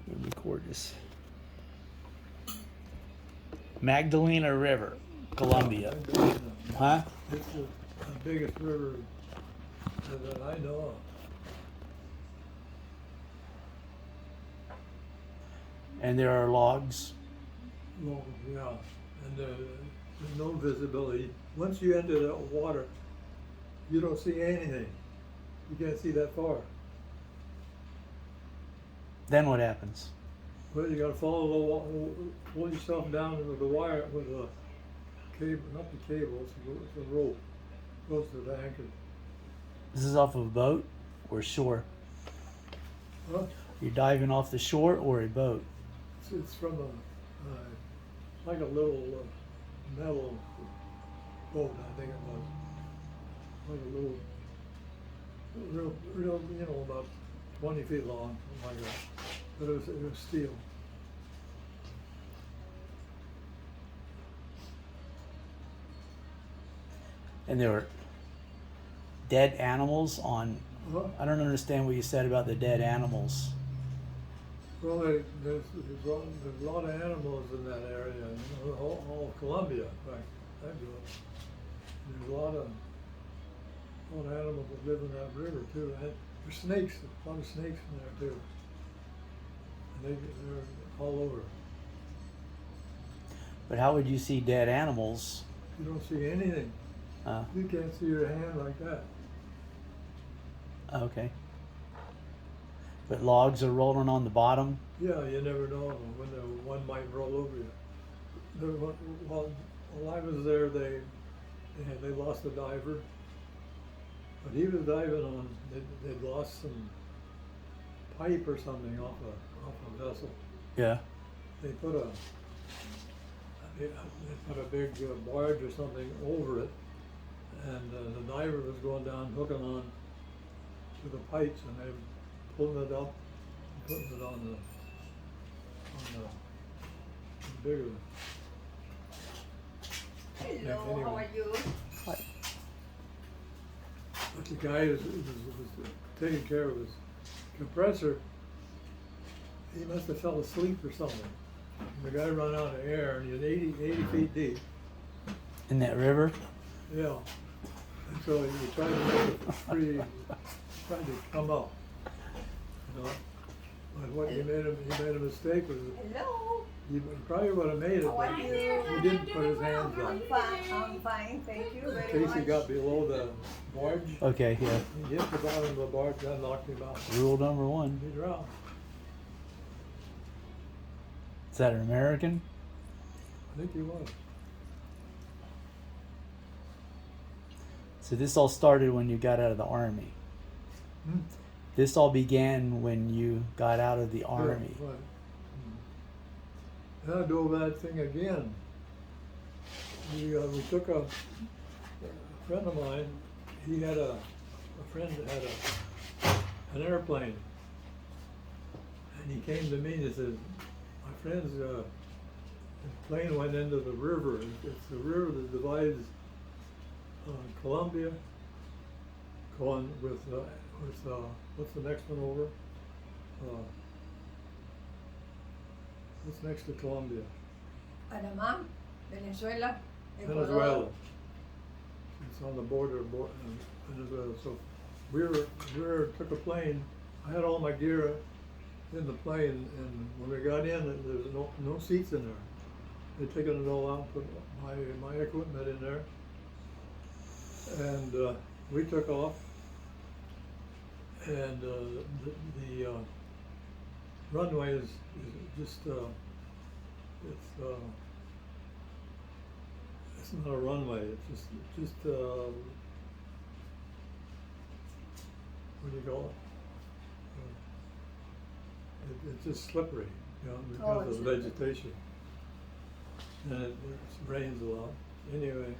Let me record this. Magdalena River, Colombia. Huh? It's the biggest river that I know of. And there are logs. Well, yeah, and there's no visibility. Once you enter that water, you don't see anything. You can't see that far. Then what happens? Well, you gotta follow the pull yourself down with the wire, with the cable, not the cable, it's the rope. Goes to the anchor. This is off of a boat or shore? Huh? You're diving off the shore or a boat? It's from a, like a little metal boat, I think it was. Like a little, real, you know, about 20 feet long, something like that. But it was steel. And there were dead animals on. I don't understand what you said about the dead animals. Well, there's a lot of animals in that area, you know, all of Colombia, in fact, I grew up. There's a lot of animals that live in that river too. And there's snakes, a lot of snakes in there too. And they're all over. But how would you see dead animals? You don't see anything. You can't see your hand like that. Okay. But logs are rolling on the bottom? Yeah, you never know when one might roll over you. While I was there, they lost a diver. But he was diving on, they'd lost some pipe or something off a vessel. Yeah. They put a big barge or something over it, and the diver was going down hooking on to the pipes, and they pulling it up and putting it on the bigger. Hello, Anyway. how are you? But the guy was taking care of his compressor. He must have fell asleep or something. And the guy ran out of air, and he was 80 feet deep. In that river? Yeah. And so he tried to make it free, tried to come up. You know? But what he made a mistake was Hello. he probably would have made it, How but are he you? didn't put his hands I'm on. fine, thank you In very case much. he got below the barge, Okay, yeah. he hit the bottom of the barge, that knocked him out. Rule number one. He drowned. Is that an American? I think he was. So this all started when you got out of the army. Hmm? This all began when you got out of the army. Yeah, right. And I do that thing again. We took a friend of mine, he had a friend that had an airplane. And he came to me and he said, my friend's plane went into the river. It's the river that divides Colombia, going with what's the next one over? What's next to Colombia? Panama, Venezuela, Ecuador. Venezuela. It's on the border of Venezuela. So we took a plane. I had all my gear in the plane, and when we got in, there was no seats in there. They'd taken it all out, put my equipment in there, and we took off. And the runway is just it's not a runway. It's just what do you call it? It's just slippery, you know, because of vegetation, and it rains a lot. Anyway,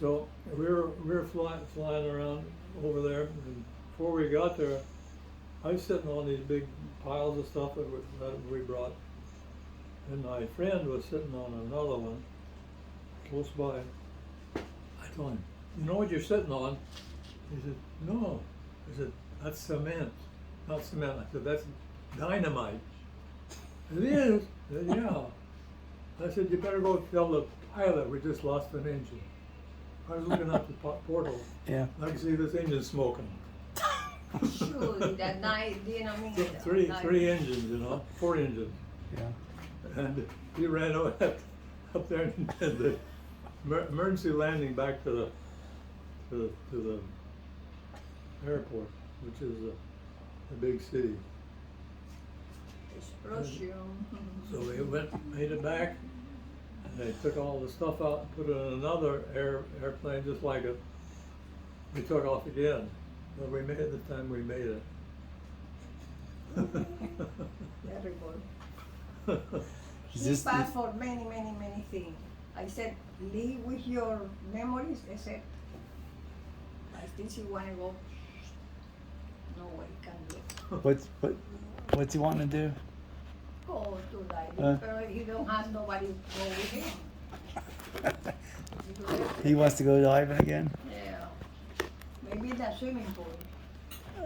so we were flying around over there, and before we got there, I was sitting on these big piles of stuff that we brought, and my friend was sitting on another one close by. I told him, "You know what you're sitting on?" He said, "No." I said, "That's cement, not cement." I said, "That's dynamite." It is, yeah. I said, you better go tell the pilot we just lost an engine. I was looking out the porthole. Yeah. I can see this engine smoking. Surely that night, Three engines, you know, 4 engines. Yeah. And he ran up there and did the emergency landing back to the airport, which is a big city. Explosion. So they made it back, and they took all the stuff out and put it in another airplane just like it. We took off again, but we made it the time we made it. Terrible. Is He this passed for many, many, many things. I said, leave with your memories. They said, I think you want to go. No way, can't do it. what's he wanting to do? Go to diving, but he don't have nobody to go with him. He wants to go diving again? Yeah. Maybe the swimming pool.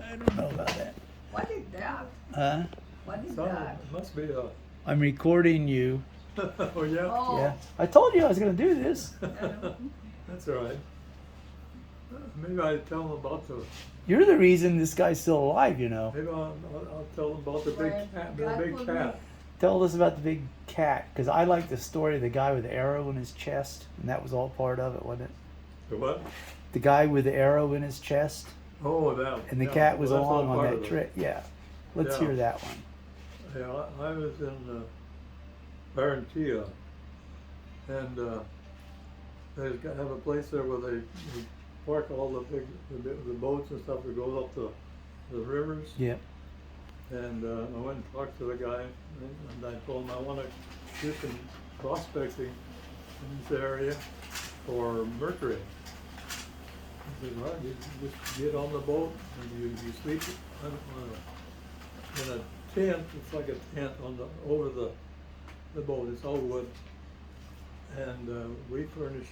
I don't know about that. What is that? Huh? What is So that? it must be a. I'm recording you. Oh yeah. Oh. Yeah. I told you I was gonna do this. That's all right. Maybe I tell them about the. You're the reason this guy's still alive, you know. Maybe I'll tell them about the big Well, cat. The God big will cat. Tell us about the big cat, because I like the story of the guy with the arrow in his chest, and that was all part of it, wasn't it? The what? The guy with the arrow in his chest, Oh, that. and the yeah. cat was Well, that's all along on part that of it. trip. Yeah. Let's Yeah. hear that one. Yeah, I was in Barranquilla, and they have a place there where they park all the boats and stuff that goes up the rivers. Yep. And I went and talked to the guy, and I told him I want to do some prospecting in this area for mercury. He said, well, you just get on the boat and you sleep in a tent. It's like a tent over the boat. It's all wood, and we furnish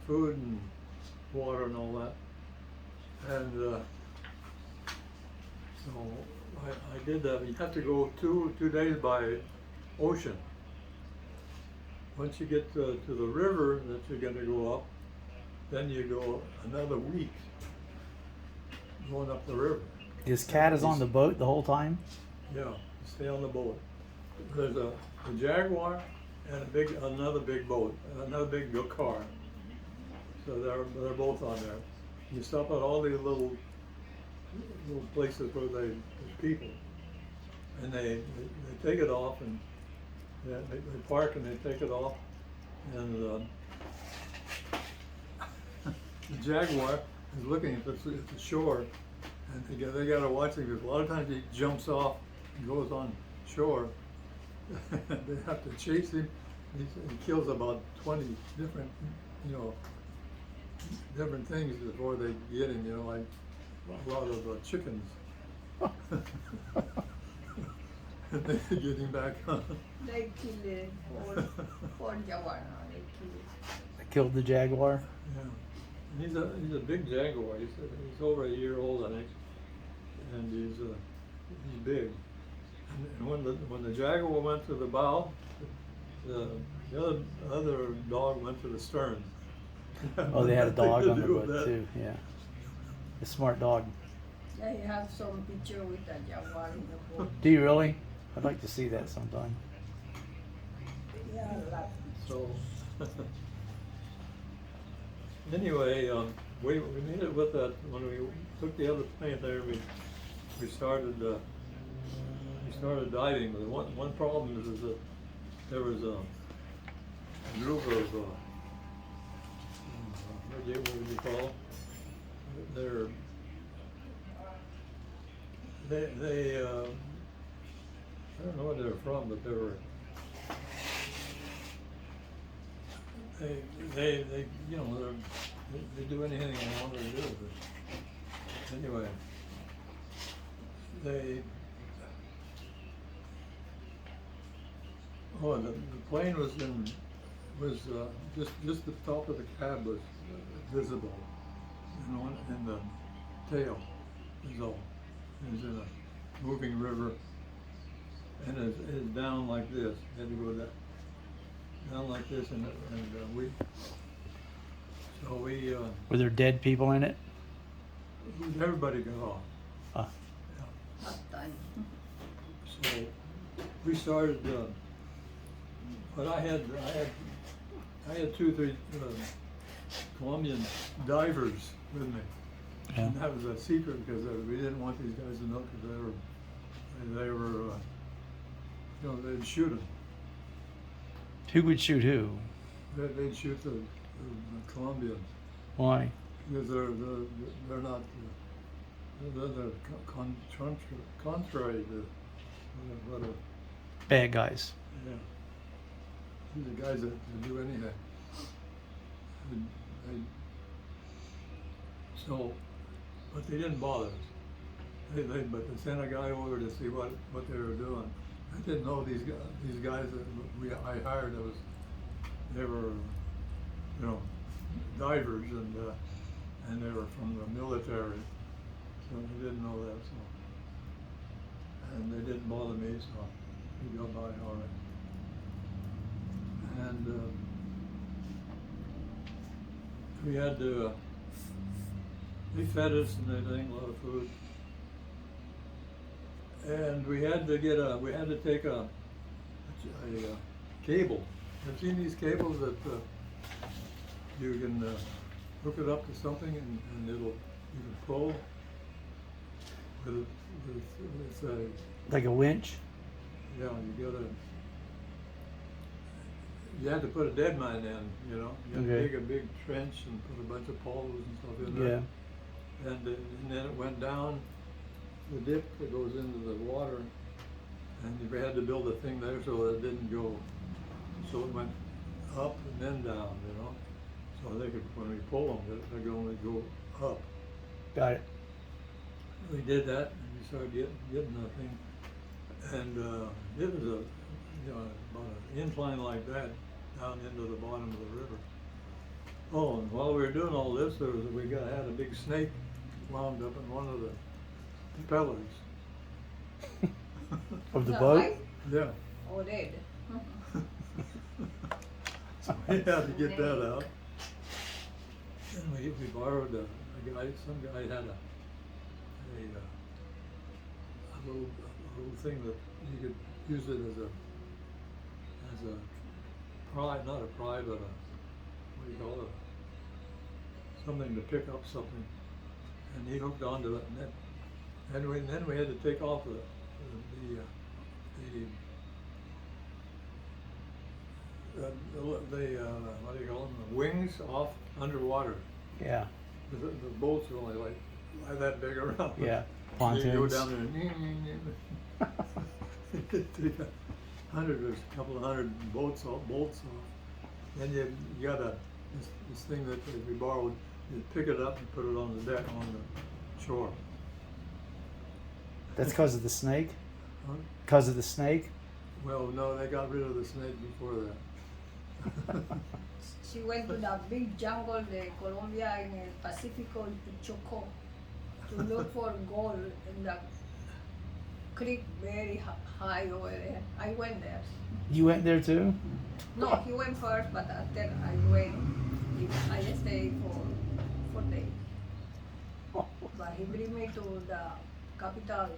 food and water and all that. And so I did that. You have to go two days by ocean. Once you get to the river that you're going to go up, then you go another week going up the river. This cat is on the boat the whole time? Yeah, you stay on the boat. There's a Jaguar and another big boat, another big car. So they're both on there. You stop at all these little places where there's people, and they take it off, and they park and they take it off, and the Jaguar is looking at the shore, and they got to watch him because a lot of times he jumps off and goes on shore. They have to chase him. He kills about 20 different, different things before they get him. Like a lot of chickens. And they get him back on. They killed it for Jaguar. They killed it. I killed the jaguar. Yeah, and he's a big Jaguar. He's over a year old, I think, and he's big. And when the Jaguar went to the bow, the other dog went to the stern. Oh, they had a dog on the Do with boat that. too. Yeah. A smart dog. They have some picture with the Jaguar in the boat. Do you really? I'd like to see that sometime. Yeah, like, So anyway, we made it with that when we took the other plane there. We started diving. But one problem is that there was a group of what would you call them? They I don't know where they're from, but they they do anything they want to do. But anyway, the plane was just the top of the cab was visible, and the tail is all. It was in a moving river, and is down like this. Had to go down like this, and we Were there dead people in it? everybody got off. Ah. That time. So we started, but I had 2-3 Colombian divers with me. Yeah. And that was a secret because we didn't want these guys to know because they were, they'd shoot them. Who would shoot who? They'd shoot the Colombians Why? because they're not, they're contrary to what a, Bad guys. yeah. These are guys that do anything. So, but they didn't bother us. But they sent a guy over to see what they were doing. I didn't know these guys that I hired. They were, divers and they were from the military. So they didn't know that. So, and they didn't bother me. So we got by all right. And we had to. They fed us and everything, a lot of food. And we had to take a cable. Have you seen these cables that you can hook it up to something and you can pull with it's a, Like a winch? yeah, you had to put a dead man in, You had to Okay. dig a big trench and put a bunch of poles and stuff in there. Yeah. And then it went down the dip that goes into the water, and we had to build a thing there so it didn't go, so it went up and then down, So they could, when we pull them, they could only go up. Got it. We did that, and we started getting the thing, and it was about an incline like that down into the bottom of the river. Oh, and while we were doing all this, had a big snake wound up in one of the propellers. Of the No, boat? I- Yeah, Or dead. so we had to get that out. And we borrowed some guy had a little thing that you could use it as a pry, not a pry, but what do you call it? Something to pick up something. And he hooked onto it, and then we had to take off the what do you call them? The wings off underwater. Yeah. The boats are only like that big around. Yeah. You go Pontoons. down there and take a couple of hundred bolts off. Then you got this thing that we borrowed. You pick it up and put it on the deck on the shore. That's because of the snake? Huh? Because of the snake? Well, no, they got rid of the snake before that. She went to the big jungle de Colombia in el Pacifico to Chocó to look for gold in the creek very high over there. I went there. You went there too? No, he went first, but after I went, I stayed for 4 days. But he bring me to the capital,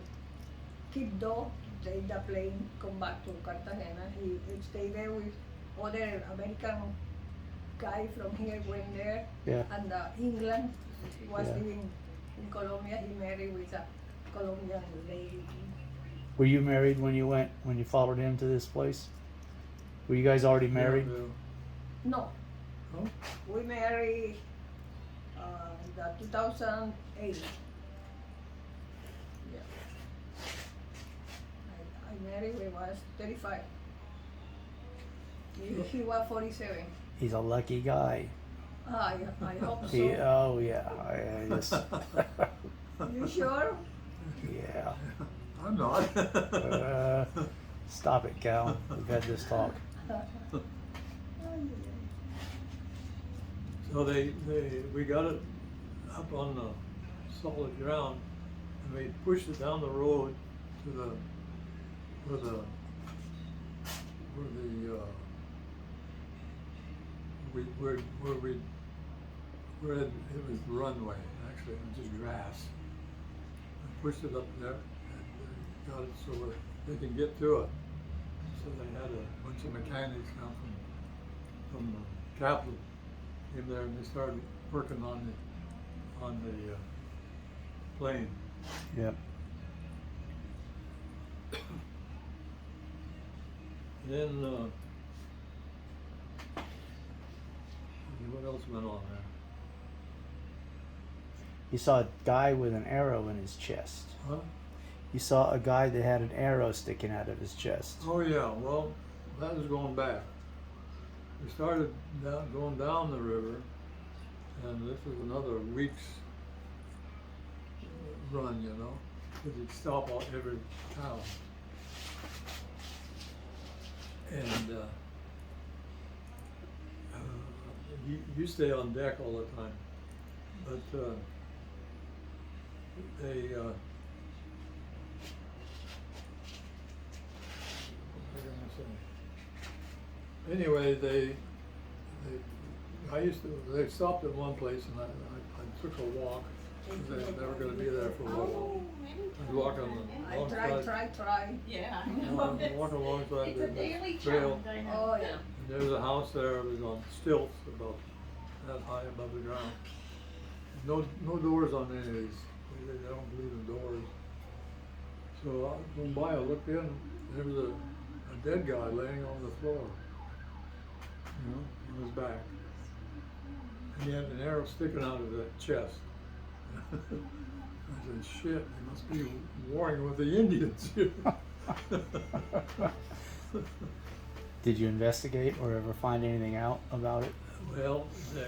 Quibdó, take the plane, come back to Cartagena. He stayed there with other American guy from here, went there, Yeah. and England. He was Yeah. living in Colombia. He married with a Colombian lady. Were you married when you followed him to this place? Were you guys already married? No, Oh, we married the 2008. Yeah. I married when I was 35. He was 47. He's a lucky guy. I hope so. Oh yeah. I just, You sure? yeah. I'm not. Stop it, Cal. We've had this talk. So we got it up on the solid ground, and we pushed it down the road to where the where it was the runway, actually, it was just grass. I pushed it up there and got it so where they can get to it. So they had a bunch of mechanics come from Capitol, came there and they started working on the plane. Yep. Then, what else went on there? You saw a guy with an arrow in his chest. Huh? You saw a guy that had an arrow sticking out of his chest. Oh yeah, well, that was going back. We started going down the river, and this was another week's run, you know, because you'd stop at every town. And you stay on deck all the time, but they what was I gonna say? Anyway, they stopped at one place, and I took a walk. They were going to be there for a while. I'd walk on the I alongside. try. Yeah. Walk alongside It's a the daily trail. challenge, I know. Oh, yeah. And there was a house there. It was on stilts, about that high above the ground. No doors on any of these. They don't believe in doors. So I went by. I looked in. There was a dead guy laying on the floor. You know, on his back. And he had an arrow sticking out of the chest. I said, shit, they must be warring with the Indians here. Did you investigate or ever find anything out about it? Well, no,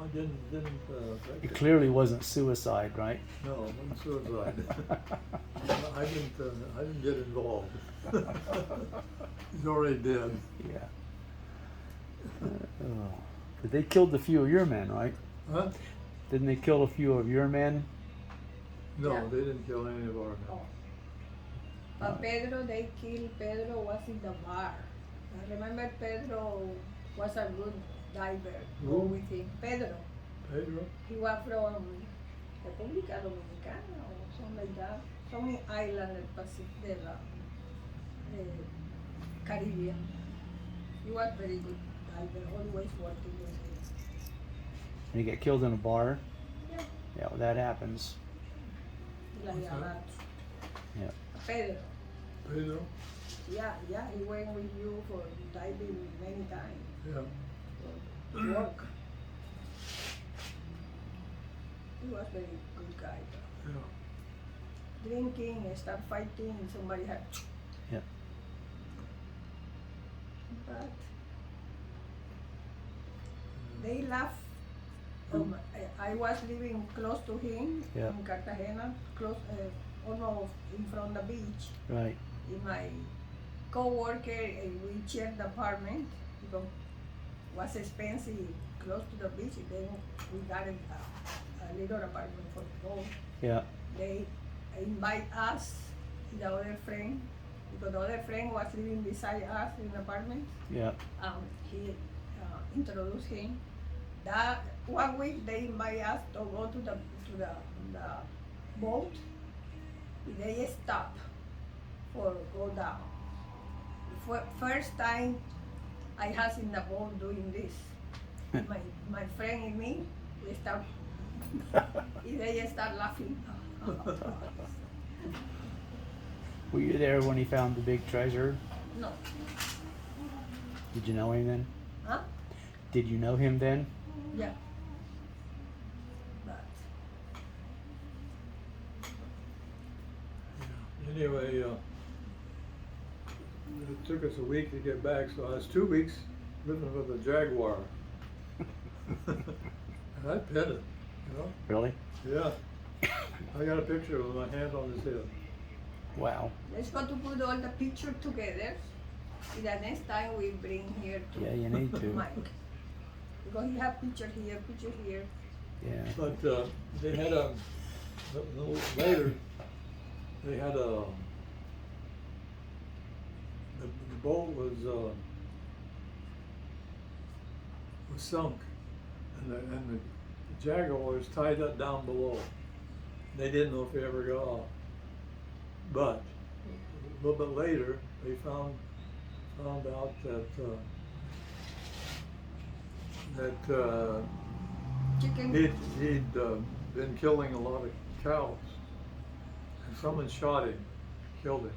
I didn't, It clearly wasn't suicide, right? no, it wasn't suicide. I didn't get involved. He's already dead. Yeah. Oh. But they killed a few of your men, right? Huh? Didn't they kill a few of your men? No, Yeah. they didn't kill any of our men. Oh. But Pedro, they killed Pedro was in the bar. I remember Pedro was a good diver. Go Who? with him. Pedro. Pedro? He was from República Dominicana or something like that. Some island del Pacific, Caribbean. He was very good diver, always working with him. And you get killed in a bar? Yeah, Yeah, well, that happens. like What's that? that. Yeah. Pedro. Pedro? Yeah, he went with you for diving many times. Yeah. For work. He was very good guy. Yeah. Drinking, start fighting, somebody had. Yeah. But they laugh. I was living close to him Yeah. in Cartagena, close, almost in front of the beach. Right. In my co-worker, we shared the apartment because it was expensive, close to the beach. Then we got a little apartment for both. Yeah. They invite us, the other friend, because the other friend was living beside us in the apartment. Yeah. He introduced him. That 1 week they invite us to go to the boat. They stop for go down. First time I was in the boat doing this. my friend and me, we start. They start laughing. Were you there when he found the big treasure? No, Did you know him then? huh? Did you know him then? Yeah. But Anyway, it took us a week to get back, so I was 2 weeks living with a jaguar. And I pet it, you know? Really? Yeah. I got a picture with my hand on his head. Wow. let's go to put all the picture together. The next time we bring here to Yeah, you need to. Mike. Because he have picture here, Yeah. But they had a little later. They had a the boat was sunk, and the Jaguars tied that down below. They didn't know if they ever got off. But a little bit later, they found out that Chicken. he'd been killing a lot of cows, and someone shot him, killed him.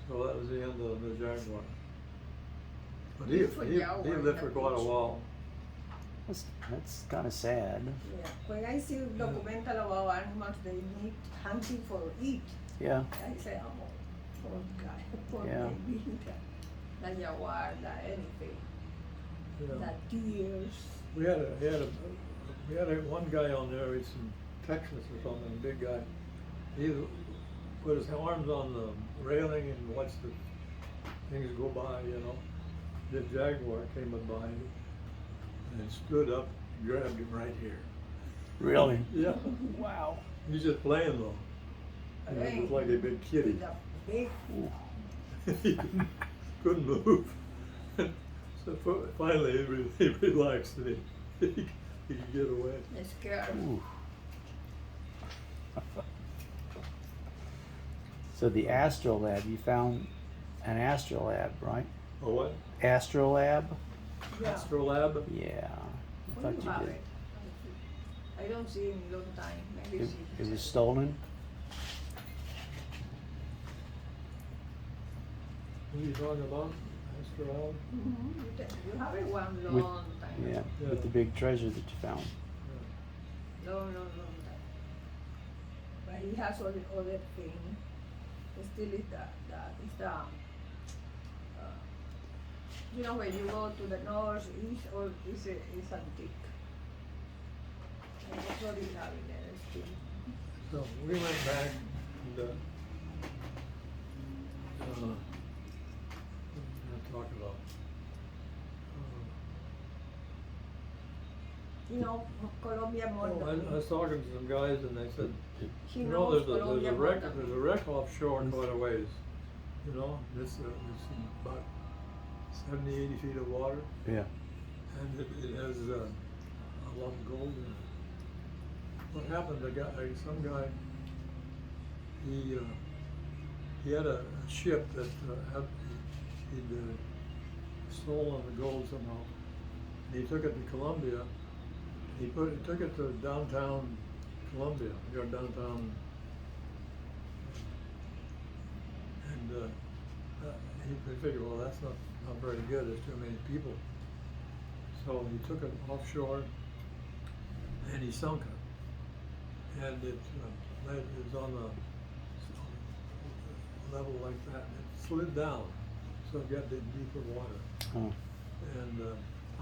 So that was the end of the Jaguar. But he lived for quite a while. That's kind of sad. Yeah. When I see documental about animals, they need hunting for eat. Yeah. I say, oh, poor guy, poor Yeah. baby. The jaguar, anything. Yeah. The deers. We had one guy on there. He's from Texas or something. A big guy. He put his arms on the railing and watched the things go by. You know, the Jaguar came up behind him and stood up and grabbed him right here. Really? Yeah. Wow. He's just playing though. You know, just like a big kitty. With a big. He couldn't move. So finally he relaxed and he could get away. They're scared. Ooh. So the Astrolab, you found an Astrolab, right? Oh, what? Astrolab? Yeah. Astrolab? Yeah. I Where thought you have you did. it? I don't see it in a long time. Maybe It was stolen? What are you talking about? Astrolab? You have it one long With- time. Yeah, Yeah. with the big treasure that you found. Long time. But he has all the other thing. Still is the you know, when you go to the north, east, or is antique. And that's what he have in there still. So we went back and what did I talk about? You know, Colombia more Oh, than I was talking to some guys and they said, he you know, knows there's Colombia a more wreck, than there's a wreck offshore quite a ways. You know, it's about 70, 80 feet of water, Yeah. and it has a lot of gold in it. What happened? Some guy, he had a ship that he'd stolen the gold somehow. And he took it to Colombia. He took it to downtown Colombia, your downtown, and he figured, well, that's not very good. There's too many people. So he took it offshore, and he sunk it, and it was on a level like that. It slid down, so it got into deeper water. Oh. And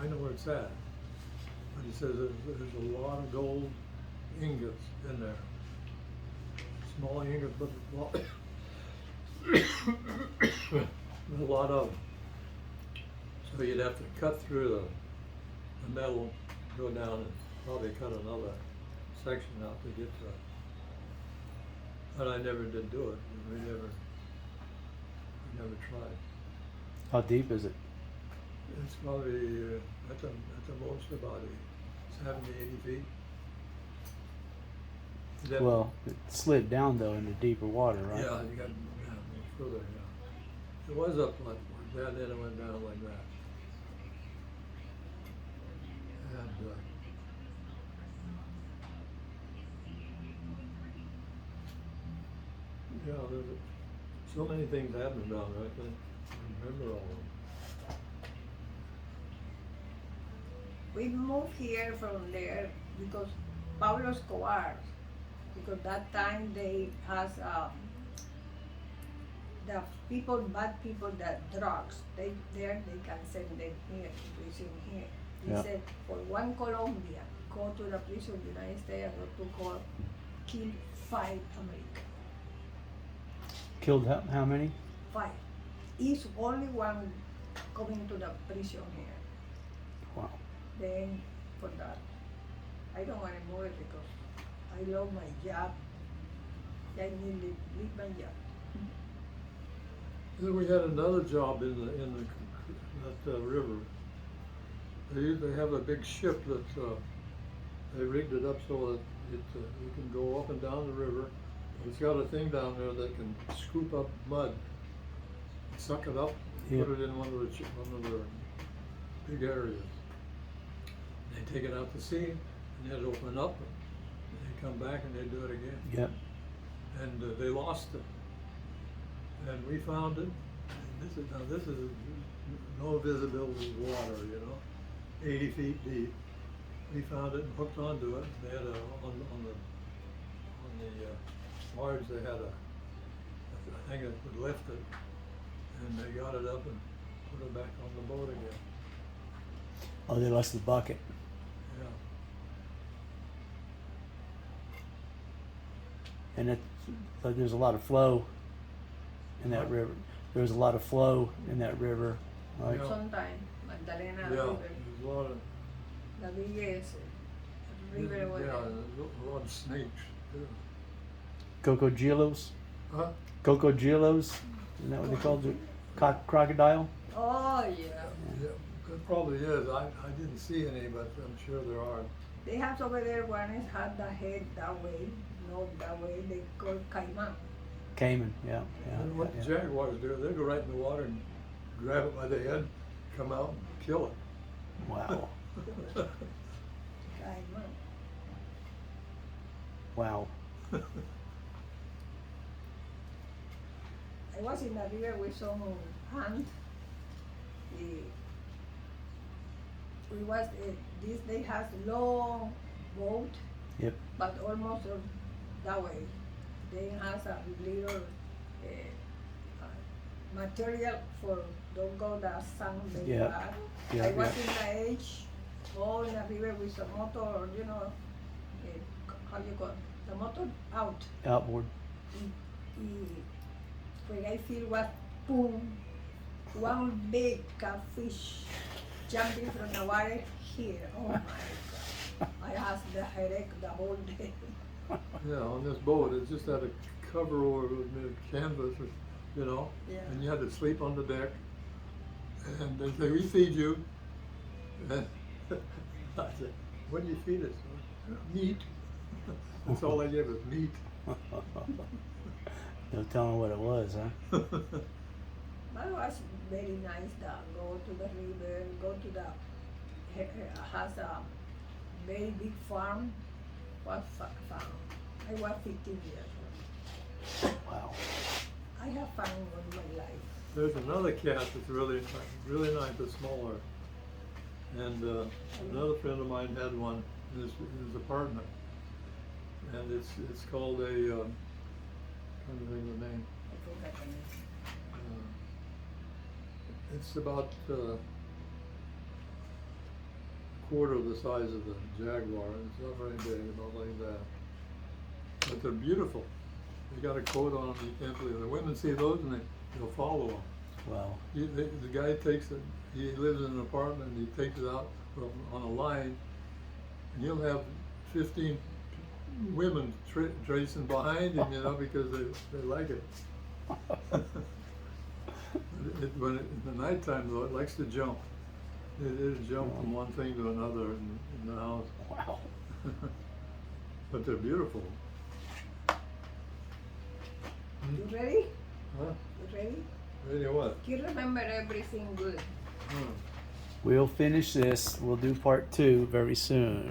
I know where it's at. But he says there's a lot of gold ingots in there. Small ingots, but a lot of them. So you'd have to cut through the metal, go down and probably cut another section out to get to it. But I never did do it. We never tried. How deep is it? It's probably at the most about 70, 80 feet. That- Well, it slid down though into deeper water, right? Yeah, you got further. Yeah, it was up like that, then it went down like that. And yeah, there's so many things happened down there. I can't remember all of them. we moved here from there because Pablo Escobar, because that time they has the people, bad people, that drugs, they can send them here to prison here. He Yeah. said for one Colombia, go to the prison United States and go to court, kill 5 Americans. Killed how many? 5. He's only one coming to the prison here. Wow. Then for that, I don't want to move it because I love my job. I need to leave my job. Then we had another job in that river. They have a big ship that they rigged it up so that you can go up and down the river. It's got a thing down there that can scoop up mud, suck it up, Yep. put it in one of their big areas. They take it out to sea, and they'd open up, and they come back and they do it again. Yep. And they lost it. And we found it. This is no visibility water, 80 feet deep. We found it and hooked onto it. They had on the barge they had a thing that would lift it, and they got it up and put it back on the boat again. Oh, they lost the bucket. Yeah. And there's a lot of flow in that river. There was a lot of flow in that river, right? Yeah. Sometimes Magdalena Yeah, River, there's a lot of the biggest river over yeah, there. there's a lot of snakes too. Cocodrilos? Huh? Cocodrilos? Isn't that what they called it? Crocodile? Oh yeah. Yeah, it probably is. I didn't see any, but I'm sure there are. They have over there one is had the head that way, not that way. They call caiman. Cayman, yeah. And what the yeah. jaguars do, they go right in the water and grab it by the head, come out and kill it. Wow. Caiman. Wow. I was in the river with some ant. This they has long boat, Yep. but almost that way. They has a little material for don't go the sun very Yeah. bad. Yeah, I was yeah. in the edge, go in the river with a motor, how you call it? The motor out. Outboard. When I feel was boom, one big catfish jumping from the water here. Oh my God. I had the headache the whole day. Yeah, on this boat, it just had a cover over it with canvas, Yeah. and you had to sleep on the deck. And they say, we feed you. And I said, what do you feed us? Meat. That's all they gave us, meat. No telling what it was, huh? But it was very nice that go to the river, go to the, has a very big farm, was fun. I was 15 years old. Wow. I have fun in my life. There's another cat that's really nice, but smaller. And another friend of mine had one in his apartment. And it's called a, I'm trying to think of the name. I forgot the name. It's about quarter of the size of the jaguar. It's not very big, about like that. But they're beautiful. They got a coat on them, you can't believe it. The women see those and they'll follow them. Wow. The guy takes it, he lives in an apartment and he takes it out on a line, and he'll have 15 women tracing behind him, because they like it. When in the nighttime though, it likes to jump. It'll jump from one thing to another in the house. Wow. But they're beautiful. You ready? Huh? You ready? Ready what? You remember everything good. Huh. We'll finish this. We'll do part 2 very soon.